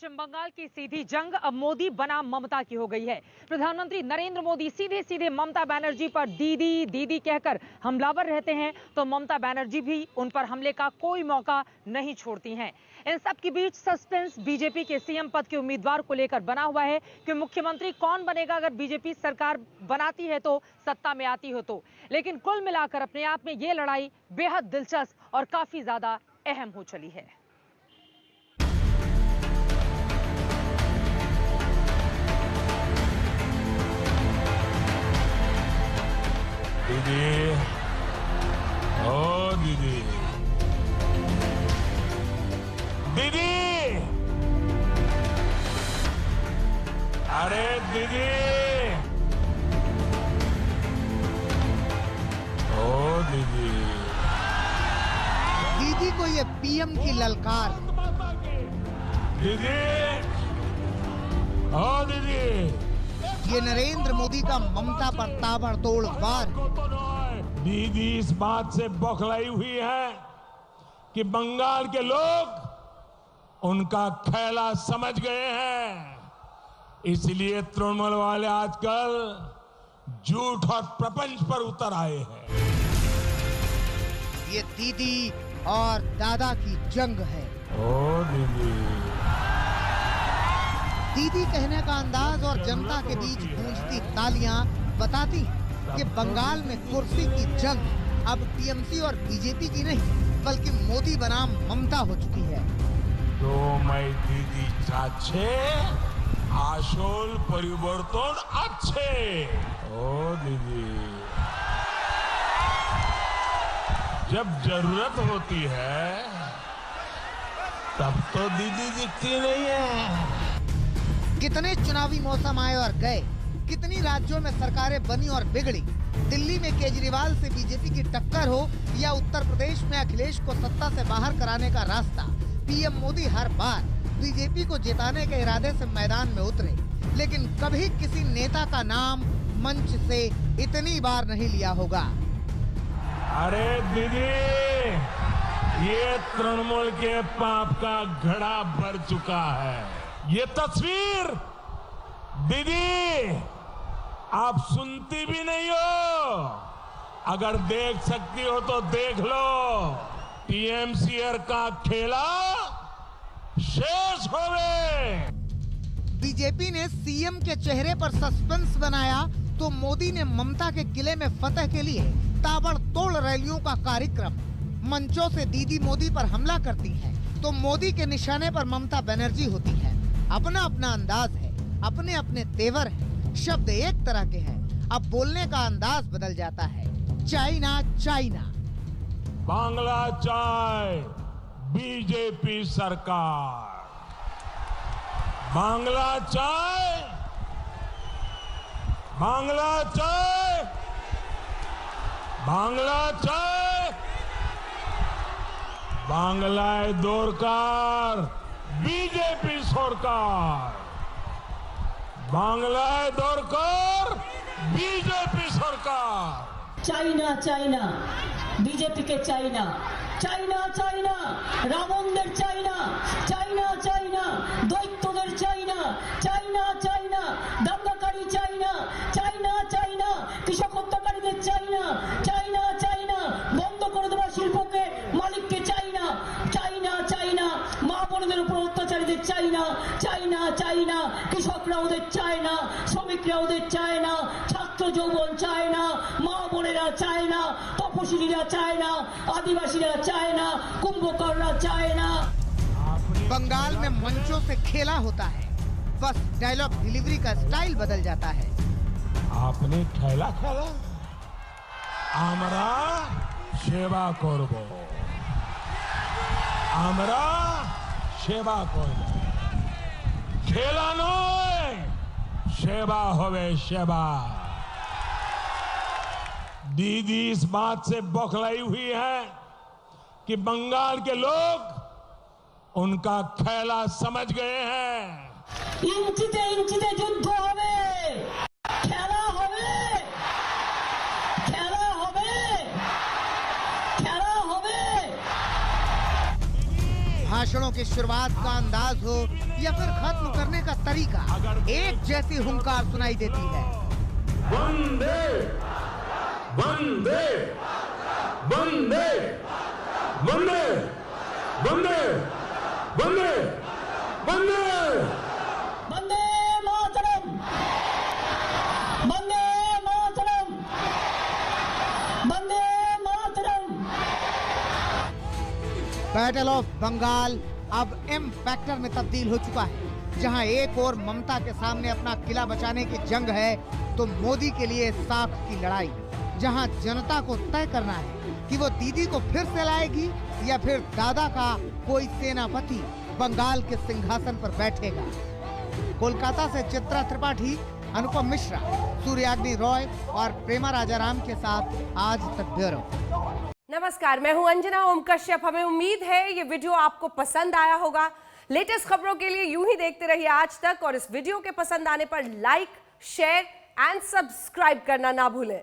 पश्चिम बंगाल की सीधी जंग अब मोदी बनाम ममता की हो गई है। प्रधानमंत्री नरेंद्र मोदी सीधे सीधे ममता बनर्जी पर दीदी दीदी कहकर हमलावर रहते हैं, तो ममता बनर्जी भी उन पर हमले का कोई मौका नहीं छोड़ती हैं। इन सब के बीच सस्पेंस बीजेपी के सीएम पद के उम्मीदवार को लेकर बना हुआ है कि मुख्यमंत्री कौन बनेगा अगर बीजेपी सरकार बनाती है, तो सत्ता में आती हो तो। लेकिन कुल मिलाकर अपने आप में ये लड़ाई बेहद दिलचस्प और काफी ज्यादा अहम हो चली है। दीदी, ओ दीदी, दीदी, अरे दीदी, ओ दीदी, दीदी को ये पीएम की ललकार। दीदी, ओ दीदी, ये नरेंद्र मोदी का ममता पर ताबड़तोड़ वार। दीदी इस बात से बौखलाई हुई है कि बंगाल के लोग उनका खेला समझ गए हैं, इसलिए तृणमूल वाले आजकल झूठ और प्रपंच पर उतर आए हैं। ये दीदी और दादा की जंग है। ओ दीदी, दीदी कहने का अंदाज और जनता के बीच गूंजती तालियां बताती कि बंगाल में कुर्सी की जंग अब टीएमसी और बीजेपी की नहीं बल्कि मोदी बनाम ममता हो चुकी है। तो मैं दीदी चाचे आशोल परिवर्तन अच्छे। ओ दीदी, जब जरूरत होती है तब तो दीदी दिखती नहीं है। कितने चुनावी मौसम आए और गए, कितनी राज्यों में सरकारें बनी और बिगड़ी। दिल्ली में केजरीवाल से बीजेपी की टक्कर हो या उत्तर प्रदेश में अखिलेश को सत्ता से बाहर कराने का रास्ता, पीएम मोदी हर बार बीजेपी को जिताने के इरादे से मैदान में उतरे, लेकिन कभी किसी नेता का नाम मंच से इतनी बार नहीं लिया होगा। अरे दीदी, ये तृणमूल के पाप का घड़ा भर चुका है। ये तस्वीर दीदी आप सुनती भी नहीं हो, अगर देख सकती हो तो देख लो। टीएमसीआर का खेला शेष हो गए। बीजेपी ने सीएम के चेहरे पर सस्पेंस बनाया तो मोदी ने ममता के किले में फतह के लिए ताबड़तोड़ रैलियों का कार्यक्रम। मंचों से दीदी मोदी पर हमला करती है तो मोदी के निशाने पर ममता बनर्जी होती है। अपना अपना अंदाज है, अपने अपने तेवर है, शब्द एक तरह के हैं, अब बोलने का अंदाज बदल जाता है। चाइना चाइना, बांग्ला चाय बीजेपी सरकार, बांग्ला चाय, बांग्ला चाय, बांग्ला चाय, बांग्लाय दरकार बीजेपी सरकार, बांग्लाय दरकार बीजेपी सरकार। चाइना चाइना बीजेपी के चाइना, चाइना चाइना रावणদের চাইনা, চাইনা চাইনা দৈত্যদের চাইনা, চাইনা চাইনা দাঙ্গাকারী চাইনা, চাইনা চাইনা কৃষক হত্যাকারীদের চাইনা, চাইনা চাইনা বন্ধ করে দেওয়া শিল্পকে মালিককে চাইনা, চাইনা চাইনা মা বোনদের উপর অত্যাচারীদের চাইনা, চাইনা চাইনা কৃষকরা ওদের চায় না, শ্রমিকরা ওদের চায় না, ছাত্র যৌবন চায় না, মা বোনেরা চায় না, তপশিলীরা চায় না, आदिवासीরা चाहे ना, कुंभकर्ण चाहे ना। बंगाल में मंचों से खेला होता है, बस डायलॉग डिलीवरी का स्टाइल बदल जाता है। आपने खेला खेला आमरा सेवा करबो, आमरा सेवा करबो, खेला नय सेवा होवे सेवा। दीदी इस बात से बौखलाई हुई है कि बंगाल के लोग उनका खेला समझ गए हैं। इंचिते इंचिते युद्ध होवे, खेला होवे, खेला होवे, खेला होवे। भाषणों की शुरुआत का अंदाज हो या फिर खत्म करने का तरीका, एक जैसी हुंकार सुनाई देती है। वंदे वंदे वंदे वंदे वंदे वंदे वंदे वंदे मातरम, वंदे मातरम, वंदे मातरम। बैटल ऑफ बंगाल अब एम फैक्टर में तब्दील हो चुका है, जहां एक और ममता के सामने अपना किला बचाने की जंग है, तो मोदी के लिए साख की लड़ाई, जहां जनता को तय करना है कि वो दीदी को फिर से लाएगी या फिर दादा का कोई सेनापति बंगाल के सिंहासन पर बैठेगा। कोलकाता से चित्रा त्रिपाठी, अनुपम मिश्रा, सूर्याग्नि रॉय और प्रेमा राजाराम के साथ आज तक ब्यूरो। नमस्कार, मैं हूं अंजना ओम कश्यप। हमें उम्मीद है ये वीडियो आपको पसंद आया होगा। लेटेस्ट खबरों के लिए यूं ही देखते रहिए आज तक, और इस वीडियो के पसंद आने पर लाइक, शेयर एंड सब्सक्राइब करना ना भूलें।